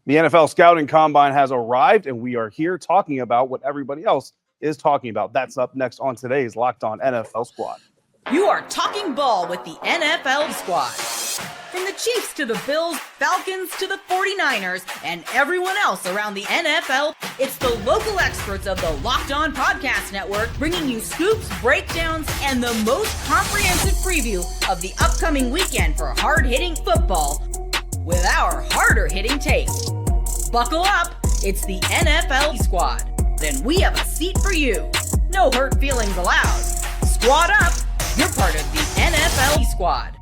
The NFL Scouting Combine has arrived, and we are here talking about what everybody else is talking about. That's up next on today's Locked On NFL Squad. You are talking ball with the NFL Squad. From the Chiefs to the Bills, Falcons to the 49ers, and everyone else around the NFL, it's the local experts of the Locked On Podcast Network bringing you scoops, breakdowns, and the most comprehensive preview of the upcoming weekend for hard-hitting football with our harder-hitting take. Buckle up, it's the NFL Squad. Then we have a seat for you. No hurt feelings allowed. Squad up, you're part of the NFL Squad.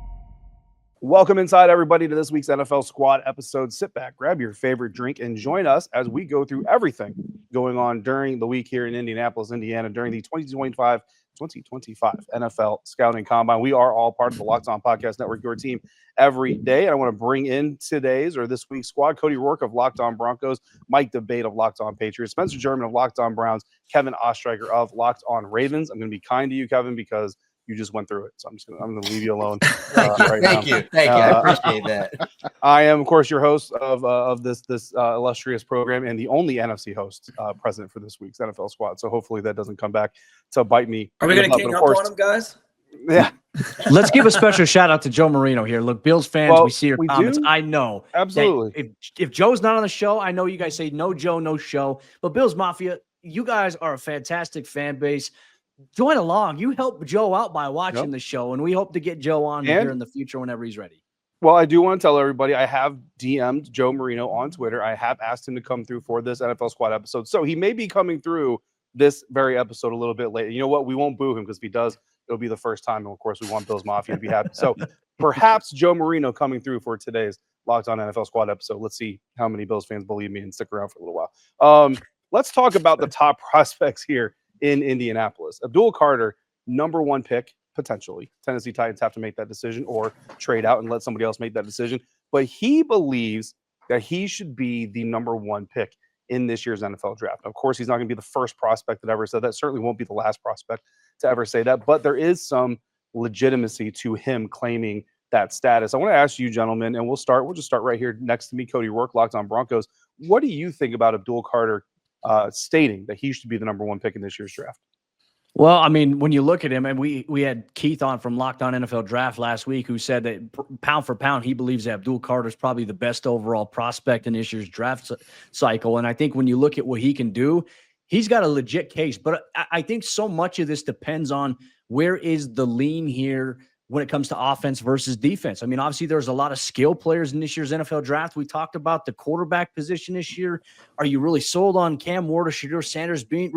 Welcome inside, everybody, to this week's NFL Squad episode. Sit back, grab your favorite drink, and join us as we go through everything going on during the week here in Indianapolis, Indiana, during the 2025 NFL Scouting Combine. We are all part of the Locked On Podcast Network, your team every day. And I want to bring in this week's squad: Cody Rourke of Locked On Broncos, Mike Debate of Locked On Patriots, Spencer German of Locked On Browns, Kevin Ostreicher of Locked On Ravens. I'm going to be kind to you, Kevin, because you just went through it. So I'm going to leave you alone. Thank you. I appreciate that. I am, of course, your host of this illustrious program and the only NFC host present for this week's NFL Squad. So hopefully that doesn't come back to bite me. Are we going to gang up on them, guys? Yeah. Let's give a special shout out to Joe Marino here. Look, Bills fans, we see your comments. Do? I know. Absolutely. If Joe's not on the show, I know you guys say no Joe, no show. But Bills Mafia, you guys are a fantastic fan base. Join along. You help Joe out by watching the show, and we hope to get Joe on here in the future whenever he's ready. Well, I do want to tell everybody I have DM'd Joe Marino on Twitter. I have asked him to come through for this NFL Squad episode. So he may be coming through this very episode a little bit later. You know what? We won't boo him because if he does, it'll be the first time. And of course, we want Bills Mafia to be happy. So perhaps Joe Marino coming through for today's Locked On NFL Squad episode. Let's see how many Bills fans believe me and stick around for a little while. Let's talk about the top prospects here in Indianapolis. Abdul Carter, number one pick, potentially. Tennessee Titans have to make that decision or trade out and let somebody else make that decision. But he believes that he should be the number one pick in this year's NFL draft. Of course, he's not going to be the first prospect that ever said that. Certainly won't be the last prospect to ever say that. But there is some legitimacy to him claiming that status. I want to ask you, gentlemen, and we'll just start right here next to me, Cody Rourke, Locked On Broncos. What do you think about Abdul Carter stating that he should be the number one pick in this year's draft? Well, I mean, when you look at him, and we had Keith on from Locked On NFL Draft last week, who said that pound for pound, he believes that Abdul Carter is probably the best overall prospect in this year's draft cycle. And I think when you look at what he can do, he's got a legit case. But I think so much of this depends on where is the lean here when it comes to offense versus defense. I mean, obviously, there's a lot of skill players in this year's NFL draft. We talked about the quarterback position this year. Are you really sold on Cam Ward or Shedeur Sanders being,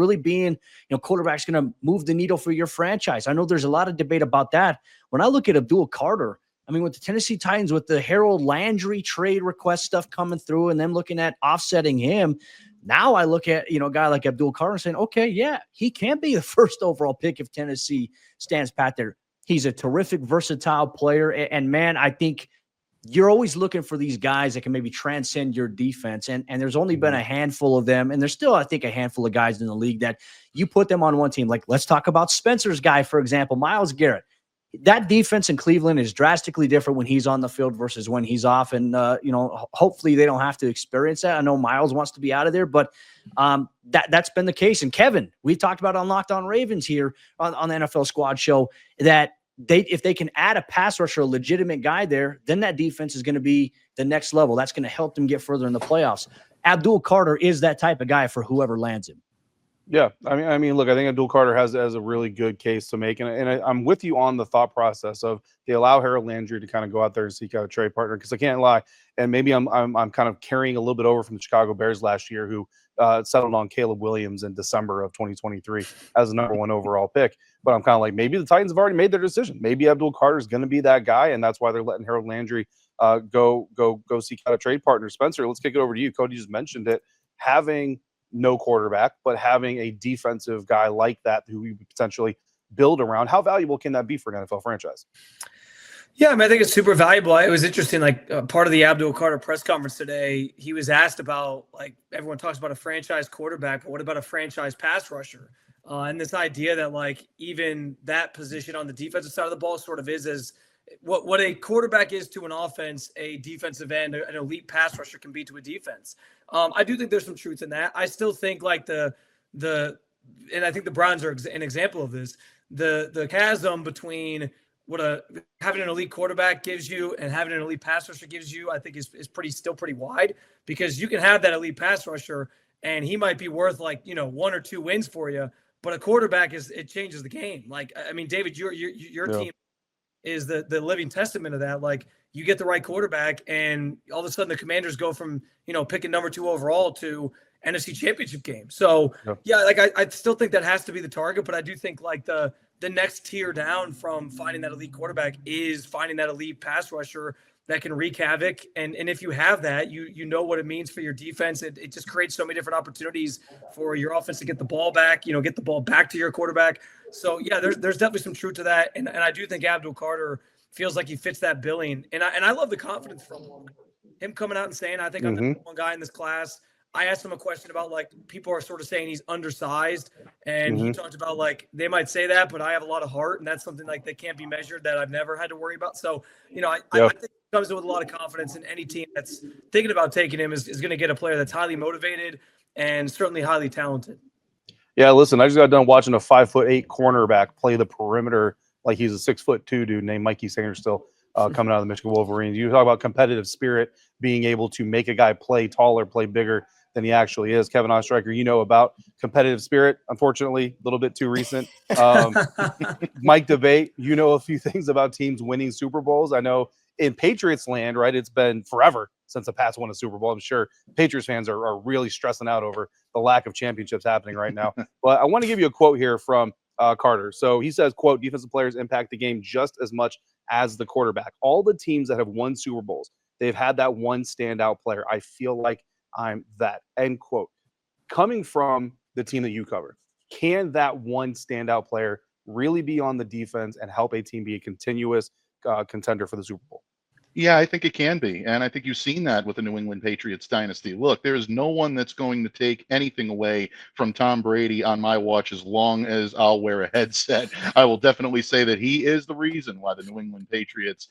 quarterback's going to move the needle for your franchise? I know there's a lot of debate about that. When I look at Abdul Carter, I mean, with the Tennessee Titans, with the Harold Landry trade request stuff coming through and then looking at offsetting him, now I look at, a guy like Abdul Carter saying, okay, yeah, he can be the first overall pick if Tennessee stands pat there. He's a terrific, versatile player. And man, I think you're always looking for these guys that can maybe transcend your defense. And there's only been a handful of them. And there's still, I think, a handful of guys in the league that you put them on one team. Like, let's talk about Spencer's guy, for example, Myles Garrett. That defense in Cleveland is drastically different when he's on the field versus when he's off. And, hopefully they don't have to experience that. I know Myles wants to be out of there, but that's been the case. And Kevin, we've talked about on Locked On Ravens here on the NFL Squad show that if they can add a pass rusher, a legitimate guy there, then that defense is going to be the next level. That's going to help them get further in the playoffs. Abdul Carter is that type of guy for whoever lands him. Yeah, I mean, look, I think Abdul Carter has a really good case to make, and I'm with you on the thought process of they allow Harold Landry to kind of go out there and seek out a trade partner, because I can't lie, and maybe I'm kind of carrying a little bit over from the Chicago Bears last year, who settled on Caleb Williams in December of 2023 as the number one overall pick. But I'm kind of like, maybe the Titans have already made their decision. Maybe Abdul Carter is going to be that guy, and that's why they're letting Harold Landry go seek out a trade partner. Spencer, let's kick it over to you. Cody just mentioned it, having no quarterback, but having a defensive guy like that who you potentially build around. How valuable can that be for an NFL franchise? Yeah, I mean, I think it's super valuable. It was interesting, part of the Abdul Carter press conference today, he was asked about, everyone talks about a franchise quarterback, but what about a franchise pass rusher? And this idea that, even that position on the defensive side of the ball sort of is what a quarterback is to an offense, a defensive end, an elite pass rusher can be to a defense. I do think there's some truth in that. I still think like and I think the Browns are an example of this. The chasm between what having an elite quarterback gives you and having an elite pass rusher gives you, I think is still pretty wide, because you can have that elite pass rusher and he might be worth like, 1 or 2 wins for you, but a quarterback it changes the game. Like, I mean, David, your team is the living testament of that. Like, you get the right quarterback and all of a sudden the Commanders go from, picking number 2 overall to NFC Championship game. So yeah, like I still think that has to be the target, but I do think like the next tier down from finding that elite quarterback is finding that elite pass rusher that can wreak havoc. And if you have that, you know what it means for your defense. It just creates so many different opportunities for your offense to get the ball back, get the ball back to your quarterback. So yeah, there's definitely some truth to that. And I do think Abdul Carter feels like he fits that billing. And I love the confidence from him coming out and saying, I think I'm the number one guy in this class. I asked him a question about like people are sort of saying he's undersized, and he talked about like they might say that, but I have a lot of heart, and that's something like that can't be measured that I've never had to worry about. So I think it comes in with a lot of confidence, and any team that's thinking about taking him is going to get a player that's highly motivated and certainly highly talented. Yeah, listen, I just got done watching a 5'8" cornerback play the perimeter like he's a 6'2" dude named Mikey Sanders still. Coming out of the Michigan Wolverines. You talk about competitive spirit, being able to make a guy play taller, play bigger than he actually is. Kevin Ostreicher, about competitive spirit. Unfortunately, a little bit too recent. Mike Debate, a few things about teams winning Super Bowls. I know in Patriots land, right, it's been forever since the Pats won a Super Bowl. I'm sure Patriots fans are really stressing out over the lack of championships happening right now. But I want to give you a quote here from Carter. So he says, quote, defensive players impact the game just as much as the quarterback. All the teams that have won Super Bowls, they've had that one standout player. I feel like I'm that, end quote. Coming from the team that you cover, can that one standout player really be on the defense and help a team be a continuous contender for the Super Bowl? Yeah, I think it can be. And I think you've seen that with the New England Patriots dynasty. Look, there is no one that's going to take anything away from Tom Brady on my watch as long as I'll wear a headset. I will definitely say that he is the reason why the New England Patriots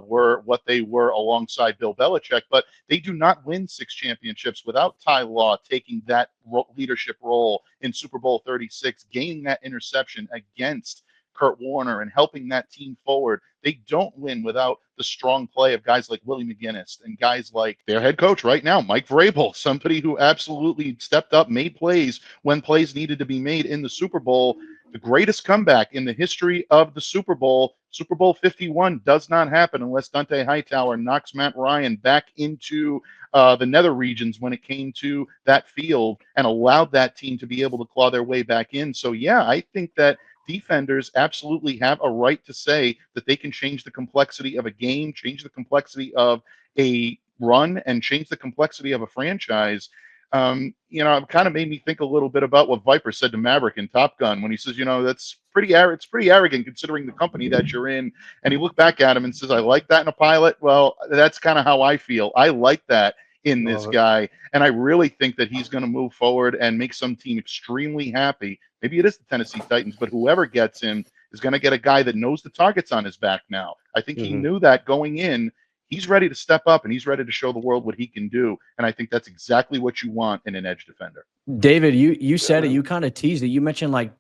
were what they were alongside Bill Belichick. But they do not win 6 championships without Ty Law taking that leadership role in Super Bowl 36, gaining that interception against Kurt Warner and helping that team forward. They don't win without the strong play of guys like Willie McGinnis and guys like their head coach right now, Mike Vrabel, somebody who absolutely stepped up, made plays when plays needed to be made in the Super Bowl. The greatest comeback in the history of the Super Bowl, Super Bowl 51, does not happen unless Dante Hightower knocks Matt Ryan back into the nether regions when it came to that field and allowed that team to be able to claw their way back in. So, yeah, I think that defenders absolutely have a right to say that they can change the complexity of a game, change the complexity of a run, and change the complexity of a franchise. It kind of made me think a little bit about what Viper said to Maverick in Top Gun when he says, that's it's pretty arrogant considering the company that you're in. And he looked back at him and says, I like that in a pilot. Well, that's kind of how I feel. I like that in this guy. And I really think that he's going to move forward and make some team extremely happy. Maybe it is the Tennessee Titans, but whoever gets him is going to get a guy that knows the target's on his back now. I think he knew that going in. He's ready to step up and he's ready to show the world what he can do. And I think that's exactly what you want in an edge defender. David, you said it, you kind of teased it. You mentioned like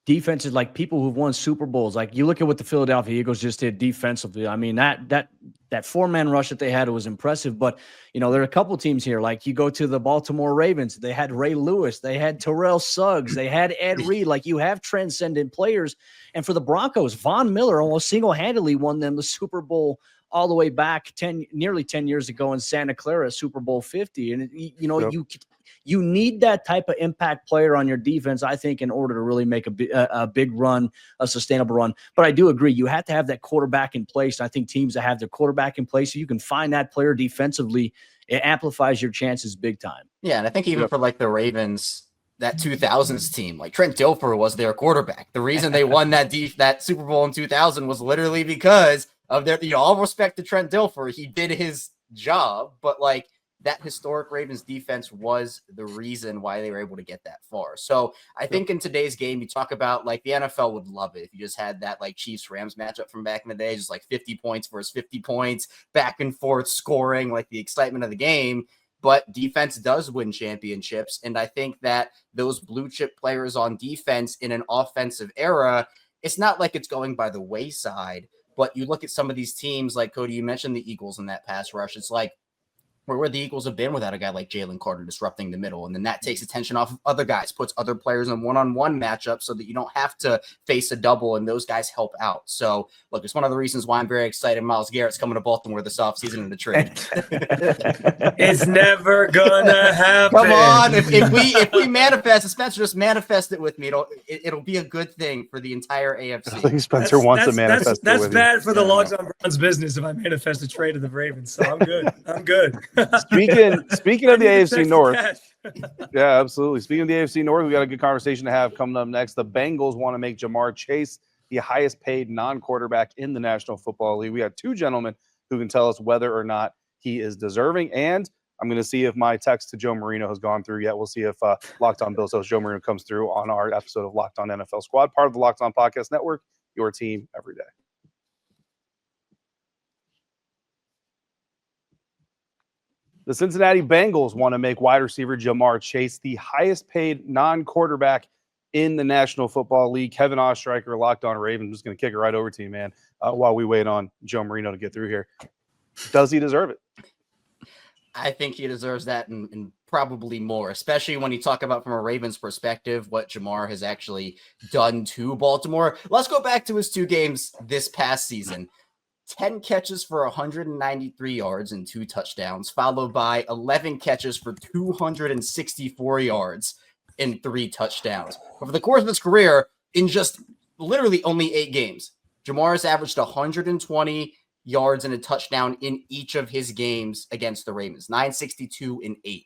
defenses, like people who've won Super Bowls. Like you look at what the Philadelphia Eagles just did defensively. I mean, that 4-man rush that they had was impressive. But, there are a couple teams here. Like you go to the Baltimore Ravens, they had Ray Lewis, they had Terrell Suggs, they had Ed Reed. Like you have transcendent players. And for the Broncos, Von Miller almost single-handedly won them the Super Bowl all the way back nearly 10 years ago in Santa Clara, Super Bowl 50. And, you need that type of impact player on your defense, I think, in order to really make a big run, a sustainable run. But I do agree, you have to have that quarterback in place. I think teams that have their quarterback in place, so you can find that player defensively, it amplifies your chances big time. Yeah, and I think even for like the Ravens, that 2000s team, like Trent Dilfer was their quarterback. The reason they won that Super Bowl in 2000 was literally because of all respect to Trent Dilfer. He did his job, but like that historic Ravens defense was the reason why they were able to get that far. So I think in today's game, you talk about like the NFL would love it if you just had that like Chiefs Rams matchup from back in the day, just like 50 points versus 50 points, back and forth scoring, like the excitement of the game. But defense does win championships. And I think that those blue chip players on defense in an offensive era, it's not like it's going by the wayside. But you look at some of these teams, like Cody, you mentioned the Eagles in that pass rush. It's like, where the Eagles have been without a guy like Jalen Carter disrupting the middle. And then that takes attention off of other guys, puts other players in one-on-one matchups so that you don't have to face a double, and those guys help out. So, look, it's one of the reasons why I'm very excited Myles Garrett's coming to Baltimore this offseason in the trade. It's never gonna happen. Come on. If we manifest, Spencer, just manifest it with me. It'll be a good thing for the entire AFC. I think Spencer wants to manifest That's it with bad for the Logs on Browns business if I manifest a trade of the Ravens. So I'm good. I'm good. Speaking of the AFC North, Cash. yeah, absolutely. Speaking of the AFC North, we got a good conversation to have coming up next. The Bengals want to make Jamar Chase the highest paid non-quarterback in the National Football League. We got two gentlemen who can tell us whether or not he is deserving. And I'm going to see if my text to Joe Marino has gone through yet. We'll see if Locked On Bills host Joe Marino comes through on our episode of Locked On NFL Squad, part of the Locked On Podcast Network, your team every day. The Cincinnati Bengals want to make wide receiver Jamar Chase the highest paid non-quarterback in the National Football League. Kevin Ostreicher, Locked On Ravens. I'm just going to kick it right over to you, man, while we wait on Joe Marino to get through here. Does he deserve it? I think he deserves that and probably more, especially when you talk about from a Ravens perspective what Jamar has actually done to Baltimore. Let's go back to his two games this past season. 10 catches for 193 yards and 2 touchdowns, followed by 11 catches for 264 yards and 3 touchdowns. Over the course of his career, in just literally only 8 games, Jamar has averaged 120 yards and a touchdown in each of his games against the Ravens, 962 and 8.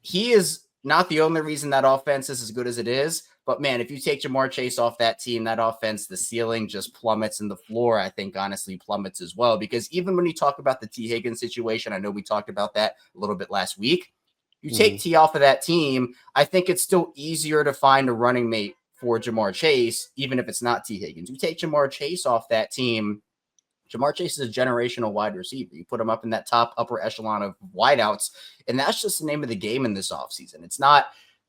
He is not the only reason that offense is as good as it is, but man, if you take Jamar Chase off that team, that offense, the ceiling just plummets, and the floor, I think, honestly plummets as well. Because even when you talk about the T. Higgins situation, I know we talked about that a little bit last week. You take T off of that team, I think it's still easier to find a running mate for Jamar Chase, even if it's not T. Higgins. You take Jamar Chase off that team, Jamar Chase is a generational wide receiver. You put him up in that top upper echelon of wideouts, and that's just the name of the game in this offseason. It's not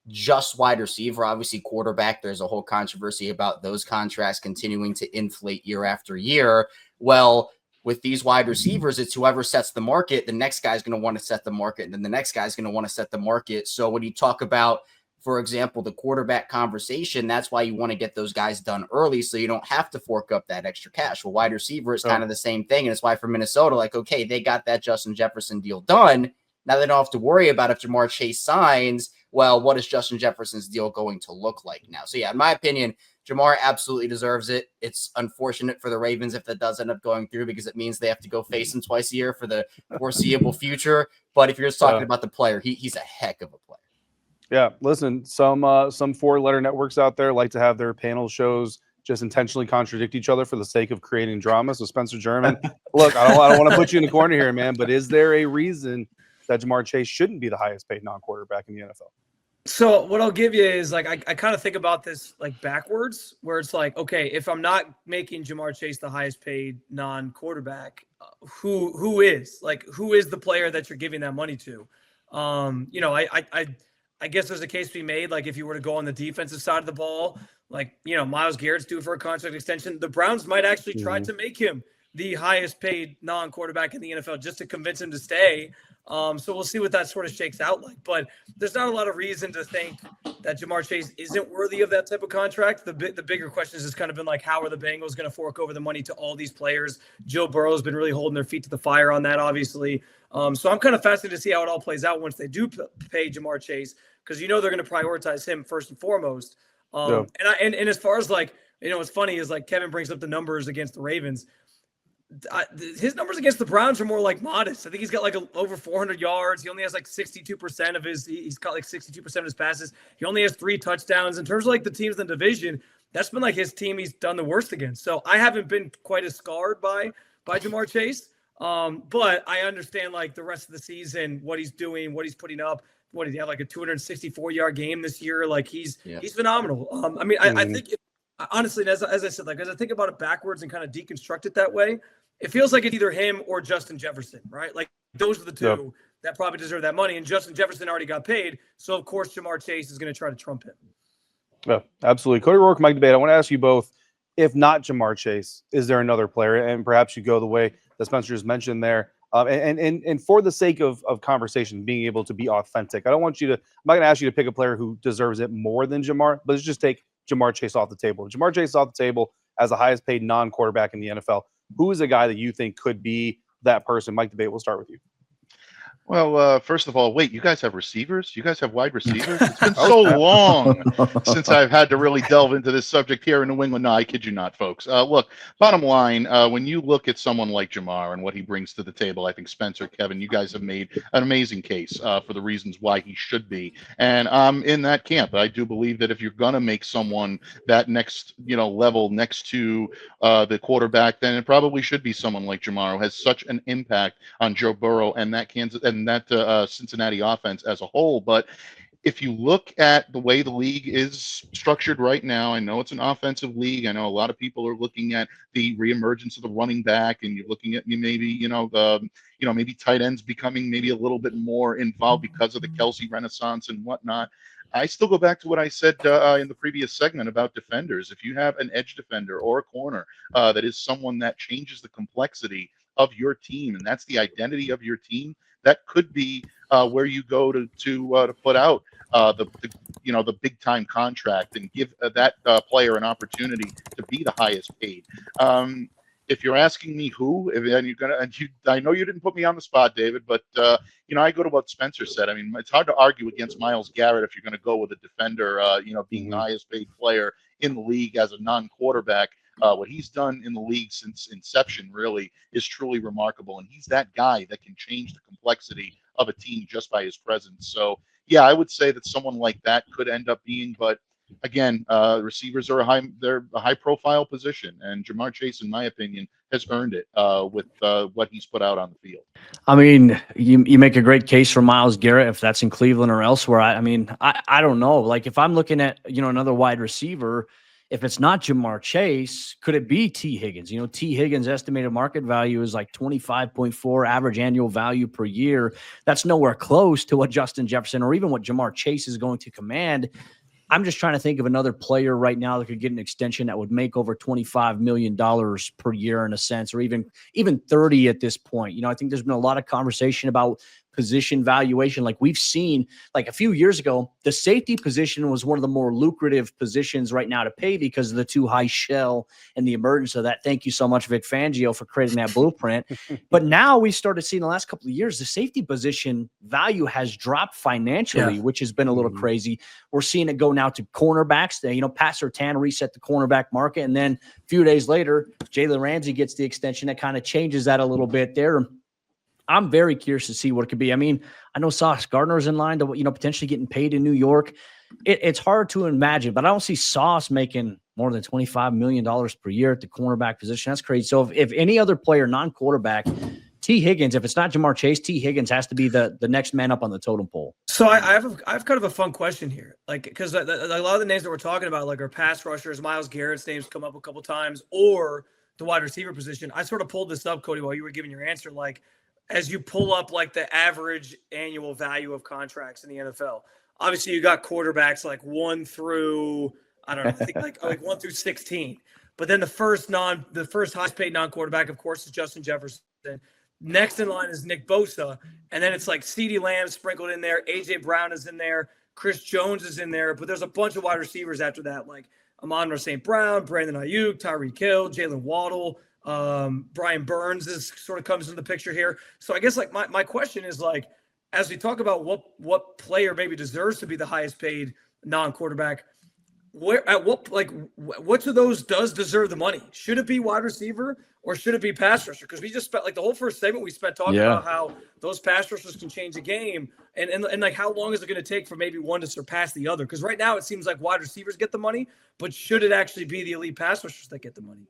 just wide receiver. Obviously, quarterback, there's a whole controversy about those contracts continuing to inflate year after year. Well, with these wide receivers, it's whoever sets the market, the next guy's going to want to set the market, and then the next guy's going to want to set the market. So when you talk about, for example, the quarterback conversation, that's why you want to get those guys done early so you don't have to fork up that extra cash. Well, wide receiver is kind of the same thing. And it's why for Minnesota, like, okay, they got that Justin Jefferson deal done. Now they don't have to worry about if Jamar Chase signs. Well, what is Justin Jefferson's deal going to look like now? So, yeah, in my opinion, Jamar absolutely deserves it. It's unfortunate for the Ravens if that does end up going through because it means they have to go face him twice a year for the foreseeable future. But if you're just talking about the player, he's a heck of a player. Yeah, listen, some 4-letter networks out there like to have their panel shows just intentionally contradict each other for the sake of creating drama. So Spencer German, look, I don't want to put you in the corner here, man, but is there a reason that Jamar Chase shouldn't be the highest paid non-quarterback in the NFL? So what I'll give you is like I kind of think about this like backwards, where it's like, okay, if I'm not making Jamar Chase the highest paid non-quarterback, who is the player that you're giving that money to? I guess there's a case to be made, like if you were to go on the defensive side of the ball, like, Myles Garrett's due for a contract extension. The Browns might actually try to make him the highest paid non-quarterback in the NFL just to convince him to stay. So we'll see what that sort of shakes out like. But there's not a lot of reason to think that Jamar Chase isn't worthy of that type of contract. The bigger question has just kind of been like, how are the Bengals going to fork over the money to all these players? Joe Burrow's been really holding their feet to the fire on that, obviously. So I'm kind of fascinated to see how it all plays out once they do pay Jamar Chase, because they're going to prioritize him first and foremost. And as far as like, what's funny is like Kevin brings up the numbers against the Ravens. His numbers against the Browns are more like modest. I think he's got like over 400 yards. He only has like 62% of he's caught like 62% of his passes. He only has 3 touchdowns. In terms of like the teams in the division, that's been like his team he's done the worst against. So I haven't been quite as scarred by Jamar Chase. But I understand like the rest of the season, what he's doing, what he's putting up. What did he have, like a 264-yard game this year? Like he's phenomenal. I mean, I think honestly, as I said, like as I think about it backwards and kind of deconstruct it that way, it feels like it's either him or Justin Jefferson, right? Like those are the two that probably deserve that money. And Justin Jefferson already got paid, so of course Jamar Chase is going to try to trump him. Yeah, absolutely. Cody Rourke, Mike Debate. I want to ask you both, if not Jamar Chase, is there another player? And perhaps you go the way that Spencer just mentioned there. And for the sake of conversation, being able to be authentic, I'm not going to ask you to pick a player who deserves it more than Jamar, but let's just take Jamar Chase off the table. Jamar Chase is off the table as the highest paid non-quarterback in the NFL. Who is a guy that you think could be that person? Mike Debate, we'll start with you. Well, first of all, wait, you guys have receivers? You guys have wide receivers? It's been so long since I've had to really delve into this subject here in New England. No, I kid you not, folks. Look, bottom line, when you look at someone like Jamar and what he brings to the table, I think Spencer, Kevin, you guys have made an amazing case for the reasons why he should be. And I'm in that camp. I do believe that if you're going to make someone that next, level next to the quarterback, then it probably should be someone like Jamar, who has such an impact on Joe Burrow and that Cincinnati offense as a whole. But if you look at the way the league is structured right now, I know it's an offensive league. I know a lot of people are looking at the reemergence of the running back, and you're looking at maybe maybe tight ends becoming maybe a little bit more involved because of the Kelsey renaissance and whatnot. I still go back to what I said in the previous segment about defenders. If you have an edge defender or a corner that is someone that changes the complexity of your team, and that's the identity of your team, that could be where you go to put out the big time contract and give that player an opportunity to be the highest paid. If you're asking me who, I know you didn't put me on the spot, David, but I go to what Spencer said. I mean, it's hard to argue against Myles Garrett if you're going to go with a defender, being the highest paid player in the league as a non-quarterback. What he's done in the league since inception really is truly remarkable. And he's that guy that can change the complexity of a team just by his presence. So, yeah, I would say that someone like that could end up being. But again, receivers are a high profile position. And Jamar Chase, in my opinion, has earned it with what he's put out on the field. I mean, you make a great case for Myles Garrett, if that's in Cleveland or elsewhere. I don't know. Like if I'm looking at, another wide receiver, if it's not Jamar Chase, could it be T. Higgins? T. Higgins' estimated market value is like 25.4 average annual value per year. That's nowhere close to what Justin Jefferson or even what Jamar Chase is going to command. I'm just trying to think of another player right now that could get an extension that would make over $25 million per year in a sense, or even 30 at this point. I think there's been a lot of conversation about position valuation. Like we've seen, like a few years ago, the safety position was one of the more lucrative positions right now to pay because of the too high shell and the emergence of that. Thank you so much, Vic Fangio, for creating that blueprint. But now we started seeing the last couple of years, the safety position value has dropped financially, which has been a little crazy. We're seeing it go now to cornerbacks. Pat Surtain reset the cornerback market. And then a few days later, Jalen Ramsey gets the extension that kind of changes that a little bit there. I'm very curious to see what it could be. I mean, I know Sauce Gardner's in line to, potentially getting paid in New York. It's hard to imagine, but I don't see Sauce making more than $25 million per year at the cornerback position. That's crazy. So if any other player, non-quarterback, T. Higgins, if it's not Jamar Chase, T. Higgins has to be the next man up on the totem pole. So I have kind of a fun question here, like because a lot of the names that we're talking about, like our pass rushers, Myles Garrett's names come up a couple times, or the wide receiver position. I sort of pulled this up, Cody, while you were giving your answer, like. As you pull up like the average annual value of contracts in the NFL, obviously you got quarterbacks like 1 through, I don't know, I think like 1 through 16. But then the first highest paid non-quarterback, of course, is Justin Jefferson. Next in line is Nick Bosa. And then it's like CeeDee Lamb sprinkled in there. AJ Brown is in there. Chris Jones is in there. But there's a bunch of wide receivers after that, like Amon-Ra St. Brown, Brandon Ayuk, Tyreek Hill, Jalen Waddle. Brian Burns sort of comes into the picture here. So I guess like my question is like, as we talk about what player maybe deserves to be the highest paid non-quarterback, which of those does deserve the money? Should it be wide receiver or should it be pass rusher? Because we just spent like the whole first segment we spent talking about how those pass rushers can change the game and like how long is it going to take for maybe one to surpass the other? Because right now it seems like wide receivers get the money, but should it actually be the elite pass rushers that get the money?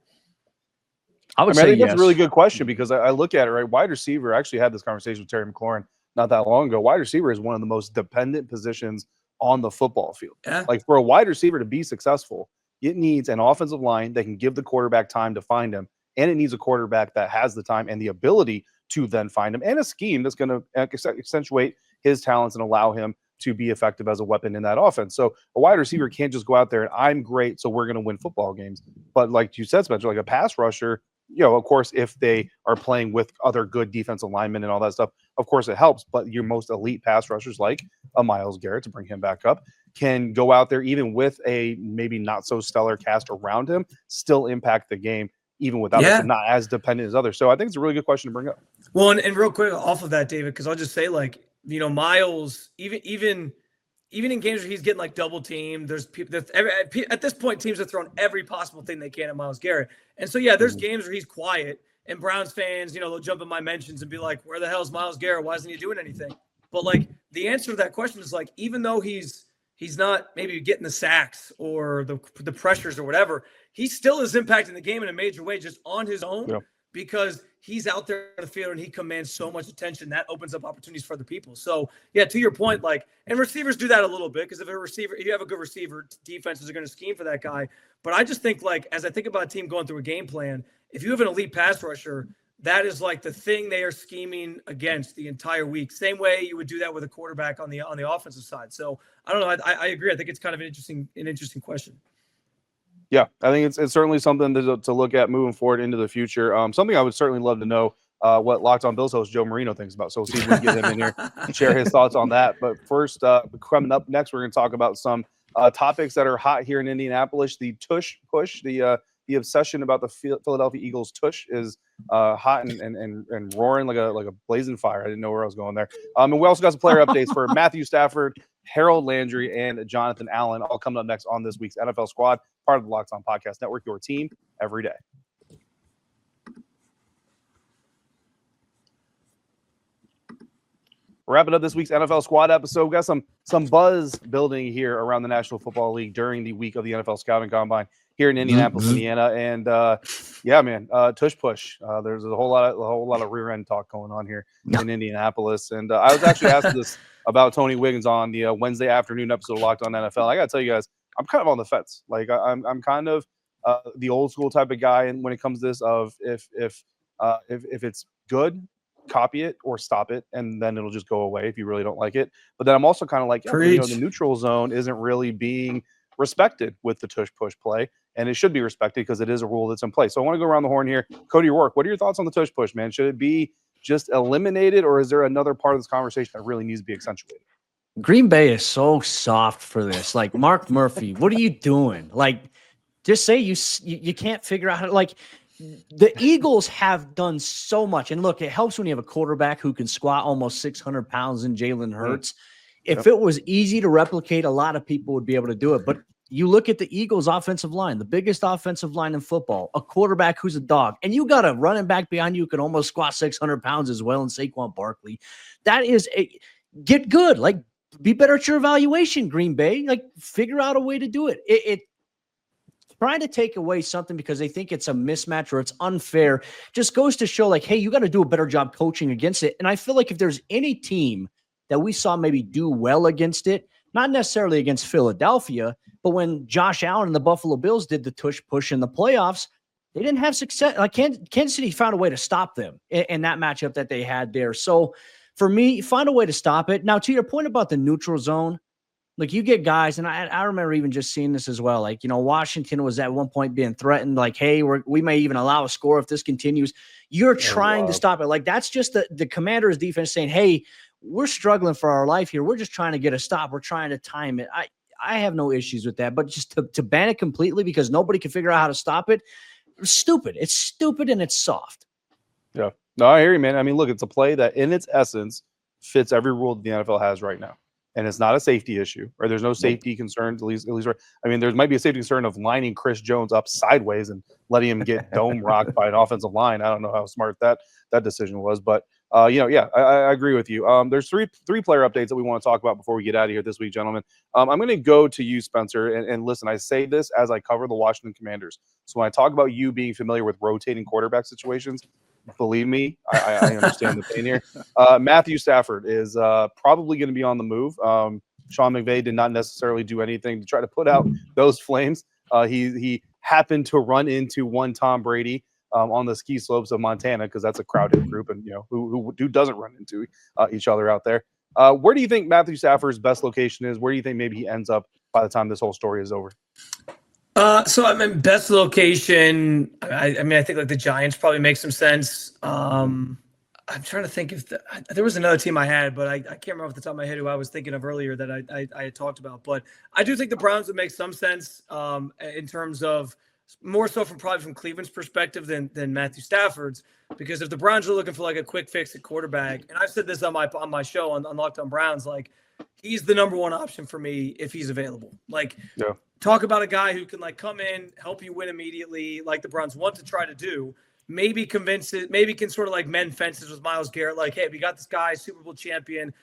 I would I say think that's a really yes. good question because I look at it, right? Wide receiver, I actually had this conversation with Terry McLaurin not that long ago. Wide receiver is one of the most dependent positions on the football field. Yeah. Like for a wide receiver to be successful, it needs an offensive line that can give the quarterback time to find him. And it needs a quarterback that has the time and the ability to then find him, and a scheme that's going to accentuate his talents and allow him to be effective as a weapon in that offense. So a wide receiver can't just go out there and I'm great, so we're going to win football games. But like you said, Spencer, like a pass rusher, of course, if they are playing with other good defensive linemen and all that stuff, of course it helps. But your most elite pass rushers, like a Myles Garrett, to bring him back up, can go out there even with a maybe not so stellar cast around him, still impact the game even without it, but not as dependent as others. So I think it's a really good question to bring up. Well, and real quick off of that, David, because I'll just say, like, Myles, even in games where he's getting like double teamed, there's people at this point, teams have thrown every possible thing they can at Myles Garrett. And so, yeah, there's games where he's quiet and Browns fans, they'll jump in my mentions and be like, where the hell's Myles Garrett? Why isn't he doing anything? But like the answer to that question is like, even though he's not maybe getting the sacks or the pressures or whatever, he still is impacting the game in a major way just on his own because he's out there on the field and he commands so much attention that opens up opportunities for other people. So yeah, to your point, like, and receivers do that a little bit because if you have a good receiver, defenses are going to scheme for that guy. But I just think, like, as I think about a team going through a game plan, if you have an elite pass rusher, that is like the thing they are scheming against the entire week. Same way you would do that with a quarterback on the offensive side. So I don't know. I agree. I think it's kind of an interesting question. Yeah, I think it's certainly something to look at moving forward into the future. Something I would certainly love to know what Locked On Bills host Joe Marino thinks about. So we'll see if we can get him in here and share his thoughts on that. But first, coming up next, we're going to talk about some topics that are hot here in Indianapolis. The Tush Push, the obsession about the Philadelphia Eagles tush is hot and roaring like a blazing fire. I didn't know where I was going there. And we also got some player updates for Matthew Stafford, Harold Landry, and Jonathan Allen, all coming up next on this week's NFL Squad, part of the Locked On Podcast Network, your team every day. Wrapping up this week's NFL Squad episode, we got some buzz building here around the National Football League during the week of the NFL Scouting Combine here in Indianapolis, Indiana, and yeah, man, Tush Push. There's a whole lot of rear end talk going on here in Indianapolis, and I was actually asked this about Tony Wiggins on the Wednesday afternoon episode of Locked On NFL. I got to tell you guys, I'm kind of on the fence. Like I'm kind of the old school type of guy, and when it comes to this, of if it's good, copy it or stop it, and then it'll just go away if you really don't like it. But then I'm also kind of like, the neutral zone isn't really being respected with the Tush Push play, and it should be respected because it is a rule that's in place. So I want to go around the horn here. Cody Rourke, what are your thoughts on the Tush Push, man? Should it be just eliminated, or is there another part of this conversation that really needs to be accentuated? Green Bay is so soft for this. Like, Mark Murphy, what are you doing? Like, just say you can't figure out how to, like, the Eagles have done so much. And look, it helps when you have a quarterback who can squat almost 600 pounds in Jalen Hurts. If it was easy to replicate, a lot of people would be able to do it. But you look at the Eagles' offensive line, the biggest offensive line in football, a quarterback who's a dog, and you got a running back behind you who can almost squat 600 pounds as well in Saquon Barkley. That is get good. Like, be better at your evaluation, Green Bay. Like, figure out a way to do it. It trying to take away something because they think it's a mismatch or it's unfair just goes to show, like, hey, you got to do a better job coaching against it. And I feel like if there's any team that we saw maybe do well against it, not necessarily against Philadelphia, but when Josh Allen and the Buffalo Bills did the Tush Push in the playoffs, they didn't have success. Like, Kansas City found a way to stop them in that matchup that they had there. So for me, find a way to stop it. Now, to your point about the neutral zone, like, you get guys, and I remember even just seeing this as well. Like, Washington was at one point being threatened, like, hey, we may even allow a score if this continues. You're trying to stop it. Like, that's just the Commanders' defense saying, hey, we're struggling for our life here. We're just trying to get a stop. We're trying to time it. I have no issues with that. But just to ban it completely because nobody can figure out how to stop it, it's stupid. It's stupid and it's soft. Yeah. No, I hear you, man. I mean, look, it's a play that in its essence fits every rule that the NFL has right now. And it's not a safety issue, or there's no safety concerns, at least. I mean, there might be a safety concern of lining Chris Jones up sideways and letting him get dome rocked by an offensive line. I don't know how smart that decision was, but I agree with you. There's three player updates that we want to talk about before we get out of here this week, gentlemen. I'm going to go to you, Spencer, and listen. I say this as I cover the Washington Commanders. So when I talk about you being familiar with rotating quarterback situations, believe me, I understand the pain here. Matthew Stafford is probably going to be on the move. Sean McVay did not necessarily do anything to try to put out those flames. He happened to run into one Tom Brady on the ski slopes of Montana, because that's a crowded group, and who doesn't run into each other out there. Where do you think Matthew Stafford's best location is? Where do you think maybe he ends up by the time this whole story is over? So I mean, best location. I mean, I think like the Giants probably make some sense. I'm trying to think if there was another team I had, but I can't remember off the top of my head who I was thinking of earlier that I had talked about. But I do think the Browns would make some sense in terms of more so probably from Cleveland's perspective than Matthew Stafford's, because if the Browns are looking for like a quick fix at quarterback, and I've said this on my show on Locked On Browns, like he's the number one option for me if he's available. Like, talk about a guy who can like come in, help you win immediately, like the Browns want to try to do. Maybe convince it, maybe can sort of like mend fences with Myles Garrett. Like, hey, we got this guy, Super Bowl champion,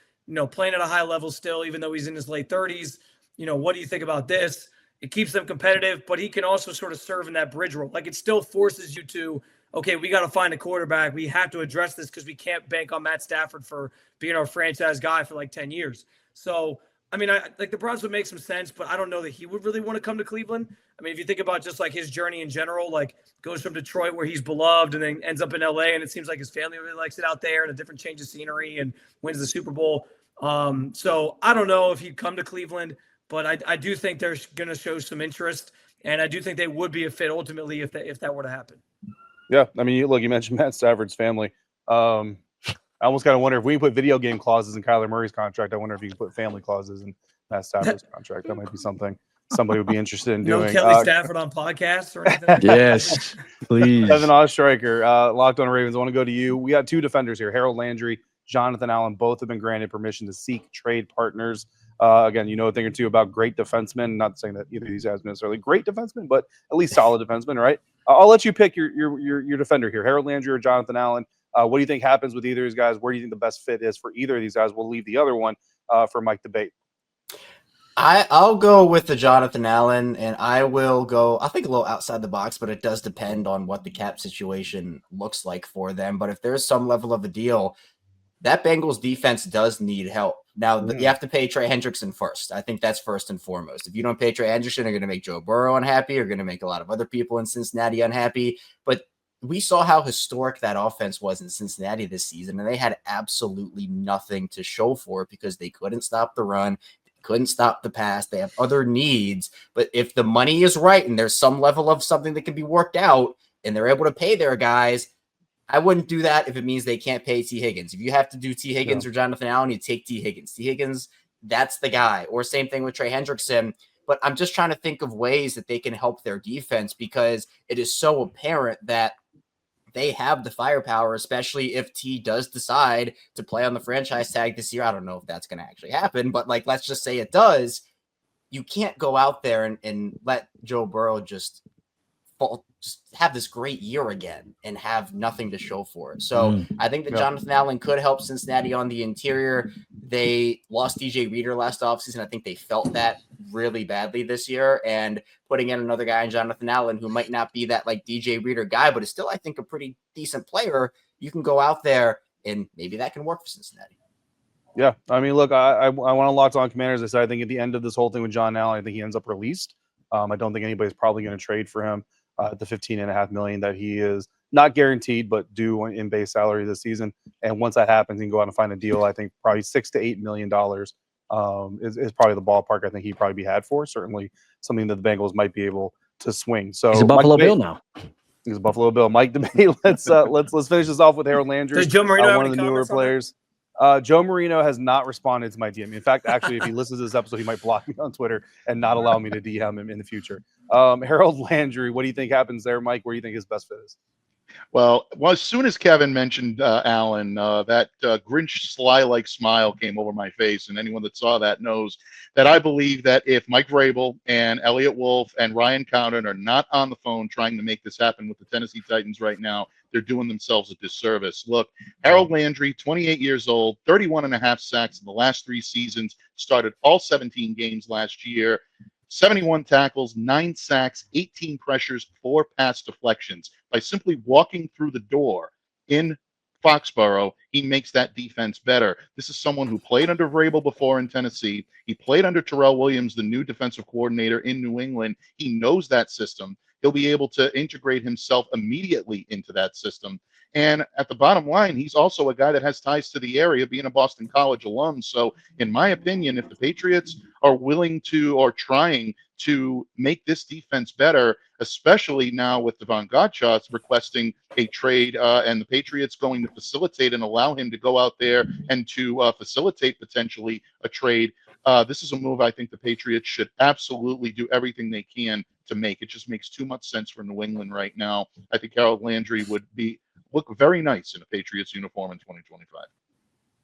playing at a high level still, even though he's in his late 30s. What do you think about this? It keeps them competitive, but he can also sort of serve in that bridge role. Like, it still forces you to, okay, we got to find a quarterback. We have to address this because we can't bank on Matt Stafford for being our franchise guy for like 10 years. So, I mean, like the Browns would make some sense, but I don't know that he would really want to come to Cleveland. I mean, if you think about just like his journey in general, like goes from Detroit where he's beloved and then ends up in LA, and it seems like his family really likes it out there and a different change of scenery, and wins the Super Bowl. So I don't know if he'd come to Cleveland, but I do think they're going to show some interest, and I do think they would be a fit ultimately if that were to happen. Yeah, I mean, look, you mentioned Matt Stafford's family. I almost kind of wonder if we put video game clauses in Kyler Murray's contract. I wonder if you can put family clauses in Matt Stafford's contract. That might be something somebody would be interested in doing. Kelly Stafford on podcasts or anything? Yes, please. Devin Ostreicher, Locked On Ravens. I want to go to you. We got two defenders here, Harold Landry, Jonathan Allen. Both have been granted permission to seek trade partners. Again, a thing or two about great defensemen. Not saying that either of these guys are necessarily great defensemen, but at least solid defensemen, right? I'll let you pick your defender here, Harold Landry or Jonathan Allen. What do you think happens with either of these guys? Where do you think the best fit is for either of these guys? We'll leave the other one for Mike debate. I'll go with the Jonathan Allen, and I will go, I think, a little outside the box, but it does depend on what the cap situation looks like for them. But if there's some level of a deal, that Bengals defense does need help. Now, you have to pay Trey Hendrickson first. I think that's first and foremost. If you don't pay Trey Hendrickson, you're going to make Joe Burrow unhappy. You're going to make a lot of other people in Cincinnati unhappy. But we saw how historic that offense was in Cincinnati this season, and they had absolutely nothing to show for it because they couldn't stop the run, couldn't stop the pass. They have other needs, but if the money is right and there's some level of something that can be worked out and they're able to pay their guys, I wouldn't do that if it means they can't pay T. Higgins. If you have to do T. Higgins or Jonathan Allen, you take T. Higgins. T. Higgins, that's the guy. Or same thing with Trey Hendrickson. But I'm just trying to think of ways that they can help their defense, because it is so apparent that they have the firepower, especially if T does decide to play on the franchise tag this year. I don't know if that's going to actually happen, but like, let's just say it does. You can't go out there and let Joe Burrow just have this great year again and have nothing to show for it. So I think that Jonathan Allen could help Cincinnati on the interior. They lost DJ Reader last offseason. I think they felt that really badly this year, and putting in another guy in Jonathan Allen, who might not be that like DJ Reader guy, but is still, I think, a pretty decent player. You can go out there and maybe that can work for Cincinnati. Yeah. I mean, look, I want to Locked On Commanders. I said, I think at the end of this whole thing with John Allen, I think he ends up released. I don't think anybody's probably going to trade for him. The $15.5 million that he is not guaranteed, but due in base salary this season. And once that happens, he can go out and find a deal. I think probably $6 to $8 million is probably the ballpark I think he'd probably be had for. Certainly something that the Bengals might be able to swing. So he's a Buffalo Bill now. He's a Buffalo Bill. Mike debate. Let's finish this off with Harold Landry. Does Joe Marino one of the newer players. Joe Marino has not responded to my DM. In fact, actually, if he listens to this episode, he might block me on Twitter and not allow me to DM him in the future. Harold Landry, what do you think happens there, Mike? Where do you think his best fit is? Well, as soon as Kevin mentioned Allen, that Grinch sly-like smile came over my face, and anyone that saw that knows that I believe that if Mike Vrabel and Elliott Wolf and Ryan Condon are not on the phone trying to make this happen with the Tennessee Titans right now, they're doing themselves a disservice. Look, Harold Landry, 28 years old, 31.5 sacks in the last 3 seasons, started all 17 games last year, 71 tackles, 9 sacks, 18 pressures, 4 pass deflections. By simply walking through the door in Foxborough, he makes that defense better. This is someone who played under Vrabel before in Tennessee. He played under Terrell Williams, the new defensive coordinator in New England. He knows that system. He'll be able to integrate himself immediately into that system. And at the bottom line, he's also a guy that has ties to the area, being a Boston College alum. So in my opinion, if the Patriots are willing to or trying to make this defense better, especially now with Devon Godchaux requesting a trade and the Patriots going to facilitate and allow him to go out there and to facilitate potentially a trade, this is a move I think the Patriots should absolutely do everything they can to make. It just makes too much sense for New England right now. I think Harold Landry would look very nice in a Patriots uniform in 2025.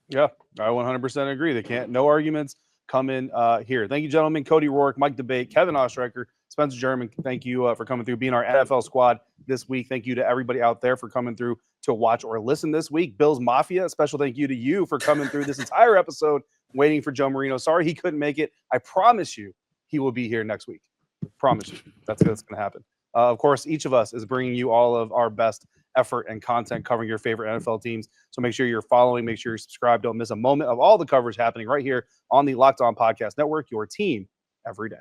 Yeah, I 100% agree. They can't. No arguments come in here. Thank you, gentlemen. Cody Rourke, Mike Debate, Kevin Ostreicher, Spencer German. Thank you for coming through, being our NFL squad this week. Thank you to everybody out there for coming through to watch or listen this week. Bills Mafia, a special thank you to you for coming through this entire episode, waiting for Joe Marino. Sorry he couldn't make it. I promise you he will be here next week. Promise you. That's going to happen. Of course, each of us is bringing you all of our best effort and content covering your favorite NFL teams. So make sure you're following, make sure you're subscribed. Don't miss a moment of all the coverage happening right here on the Locked On Podcast Network, your team every day.